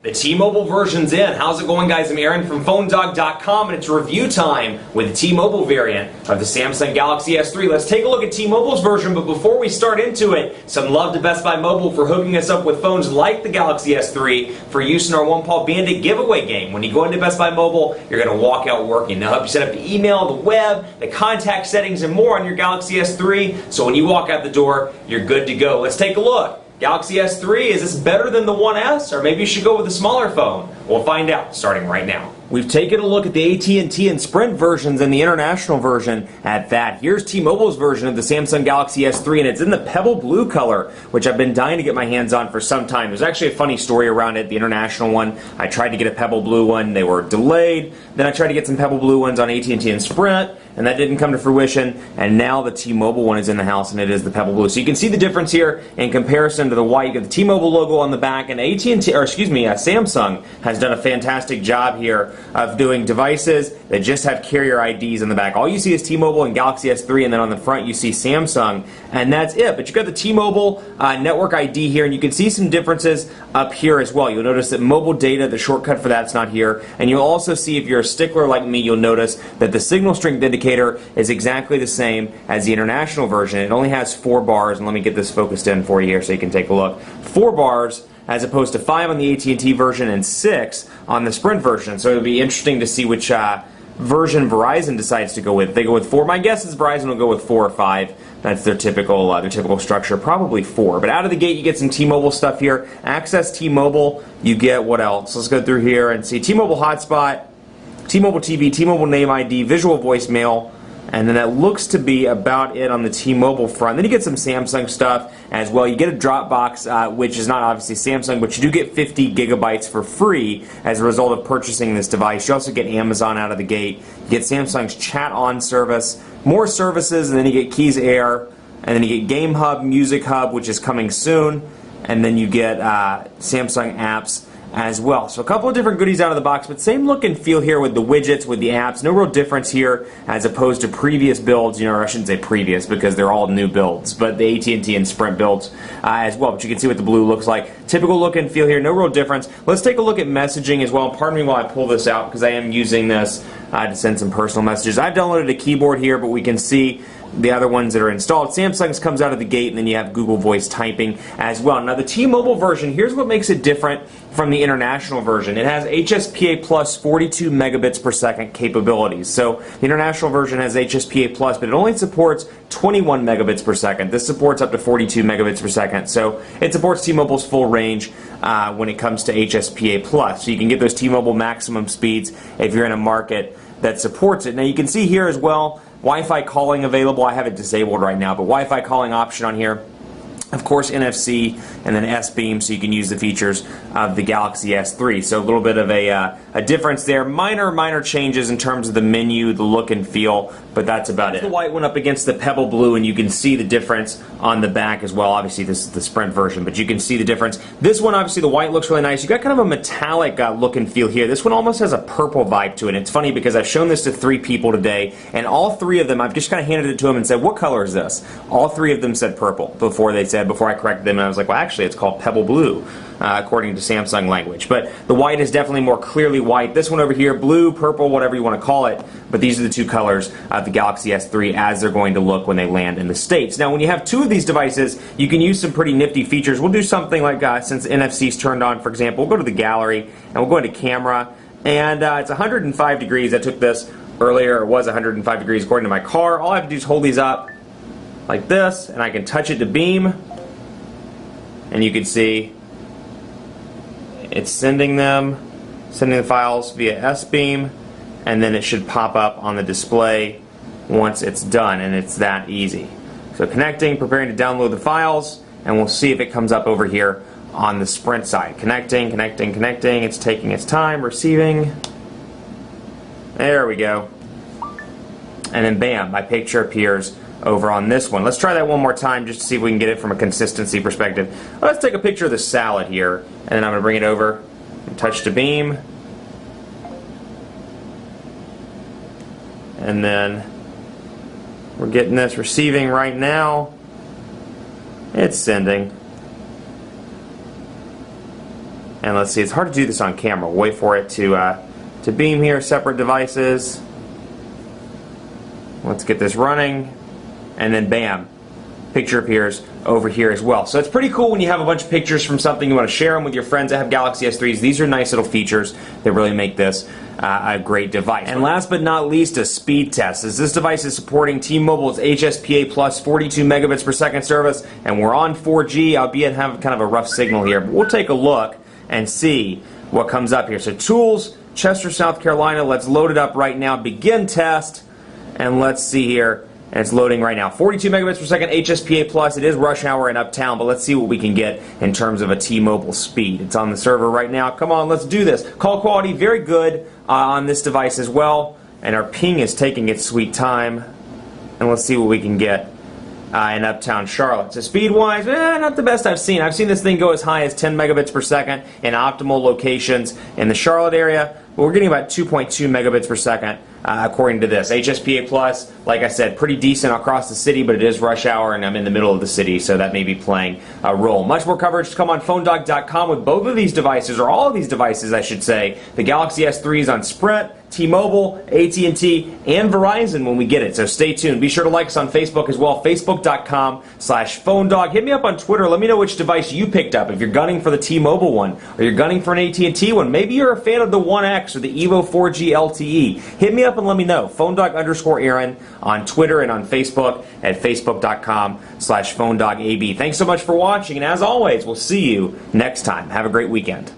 The T-Mobile version's in. How's it going, guys? I'm Aaron from PhoneDog.com, and it's review time with the T-Mobile variant of the Samsung Galaxy S3. Let's take a look at T-Mobile's version, but before we start into it, some love to Best Buy Mobile for hooking us up with phones like the Galaxy S3 for use in our One Paw Bandit giveaway game. When you go into Best Buy Mobile, you're going to walk out working. They'll help you set up the email, the web, the contact settings, and more on your Galaxy S3, so when you walk out the door, you're good to go. Let's take a look. Galaxy S3, is this better than the One S, or maybe you should go with a smaller phone? We'll find out starting right now. We've taken a look at the AT&T and Sprint versions and the international version at that. Here's T-Mobile's version of the Samsung Galaxy S3, and it's in the pebble blue color, which I've been dying to get my hands on for some time. There's actually a funny story around it. The international one, I tried to get a pebble blue one. They were delayed. Then I tried to get some pebble blue ones on AT&T and Sprint, and that didn't come to fruition. And now the T-Mobile one is in the house, and it is the pebble blue. So you can see the difference here in comparison to the white. You get the T-Mobile logo on the back, and Samsung has done a fantastic job here of doing devices that just have carrier IDs on the back. All you see is T-Mobile and Galaxy S3, and then on the front you see Samsung, and that's it. But you've got the T-Mobile network ID here, and you can see some differences up here as well. You'll notice that mobile data, the shortcut for that's not here, and you'll also see, if you're a stickler like me, you'll notice that the signal strength indicator is exactly the same as the international version. It only has 4 bars, and let me get this focused in for you here so you can take a look. 4 bars as opposed to 5 on the AT&T version and 6 on the Sprint version. So it'll be interesting to see which version Verizon decides to go with. If they go with 4, my guess is Verizon will go with 4 or 5. That's their typical structure, probably 4. But out of the gate, you get some T-Mobile stuff here. Access T-Mobile, you get what else? Let's go through here and see T-Mobile Hotspot, T-Mobile TV, T-Mobile Name ID, Visual Voicemail, and then that looks to be about it on the T-Mobile front. Then you get some Samsung stuff as well. You get a Dropbox, which is not obviously Samsung, but you do get 50 gigabytes for free as a result of purchasing this device. You also get Amazon out of the gate. You get Samsung's Chat On service, more services, and then you get Keys Air, and then you get Game Hub, Music Hub, which is coming soon, and then you get Samsung Apps as well. So a couple of different goodies out of the box, but same look and feel here with the widgets, with the apps. No real difference here as opposed to previous builds. You know, or I shouldn't say previous because they're all new builds, but the AT&T and Sprint builds as well. But you can see what the blue looks like. Typical look and feel here, no real difference. Let's take a look at messaging as well. Pardon me while I pull this out because I am using this to send some personal messages. I've downloaded a keyboard here, but we can see the other ones that are installed. Samsung's comes out of the gate, and then you have Google Voice typing as well. Now the T-Mobile version, here's what makes it different from the international version. It has HSPA plus 42 megabits per second capabilities. So the international version has HSPA plus, but it only supports 21 megabits per second. This supports up to 42 megabits per second. So it supports T-Mobile's full range when it comes to HSPA plus. So you can get those T-Mobile maximum speeds if you're in a market that supports it. Now you can see here as well, Wi-Fi calling available. I have it disabled right now, but Wi-Fi calling option on here. Of course, NFC and then S-Beam, so you can use the features of the Galaxy S3. So a little bit of a difference there. Minor changes in terms of the menu, the look and feel, but that's about it. The white went up against the pebble blue, and you can see the difference on the back as well. Obviously, this is the Sprint version, but you can see the difference. This one, obviously, the white looks really nice. You got kind of a metallic look and feel here. This one almost has a purple vibe to it. It's funny because I've shown this to 3 people today, and all 3 of them, I've just kind of handed it to them and said, "What color is this?" All 3 of them said purple before I corrected them, and I was like, well, actually, it's called pebble blue, according to Samsung language. But the white is definitely more clearly white. This one over here, blue, purple, whatever you want to call it, but these are the 2 colors of the Galaxy S3 as they're going to look when they land in the States. Now, when you have 2 of these devices, you can use some pretty nifty features. We'll do something like, since NFC's turned on, for example, we'll go to the gallery, and we'll go into camera, and it's 105 degrees. I took this earlier. It was 105 degrees according to my car. All I have to do is hold these up like this, and I can touch it to beam, and you can see it's sending the files via S-Beam, and then it should pop up on the display once it's done, and it's that easy. So connecting, preparing to download the files, and we'll see if it comes up over here on the Sprint side. Connecting, it's taking its time, receiving. There we go. And then bam, my picture appears over on this one. Let's try that one more time just to see if we can get it from a consistency perspective. Let's take a picture of the salad here, and then I'm going to bring it over and touch to beam. And then we're getting this receiving right now. It's sending. And let's see, it's hard to do this on camera. We'll wait for it to beam here, separate devices. Let's get this running, and then bam, picture appears over here as well. So it's pretty cool when you have a bunch of pictures from something, you want to share them with your friends that have Galaxy S3s. These are nice little features that really make this a great device. And last but not least, a speed test, as this device is supporting T-Mobile's HSPA Plus 42 megabits per second service, and we're on 4G, albeit have kind of a rough signal here. But we'll take a look and see what comes up here. So Tools, Chester, South Carolina, let's load it up right now, begin test, and let's see here. And it's loading right now. 42 megabits per second HSPA Plus. It is rush hour in Uptown, but let's see what we can get in terms of a T-Mobile speed. It's on the server right now. Come on, let's do this. Call quality, very good on this device as well. And our ping is taking its sweet time. And let's see what we can get in Uptown Charlotte. So speed-wise, not the best I've seen. I've seen this thing go as high as 10 megabits per second in optimal locations in the Charlotte area. But we're getting about 2.2 megabits per second according to this. HSPA Plus, like I said, pretty decent across the city, but it is rush hour and I'm in the middle of the city, so that may be playing a role. Much more coverage to come on PhoneDog.com with both of these devices, or all of these devices, I should say. The Galaxy S3 is on Sprint, T-Mobile, AT&T, and Verizon when we get it, so stay tuned. Be sure to like us on Facebook as well, Facebook.com/PhoneDog. Hit me up on Twitter. Let me know which device you picked up, if you're gunning for the T-Mobile one, or you're gunning for an AT&T one. Maybe you're a fan of the One X or the Evo 4G LTE. Hit me up and let me know. PhoneDog_Aaron on Twitter and on Facebook at Facebook.com/PhoneDogAB. Thanks so much for watching, and as always, we'll see you next time. Have a great weekend.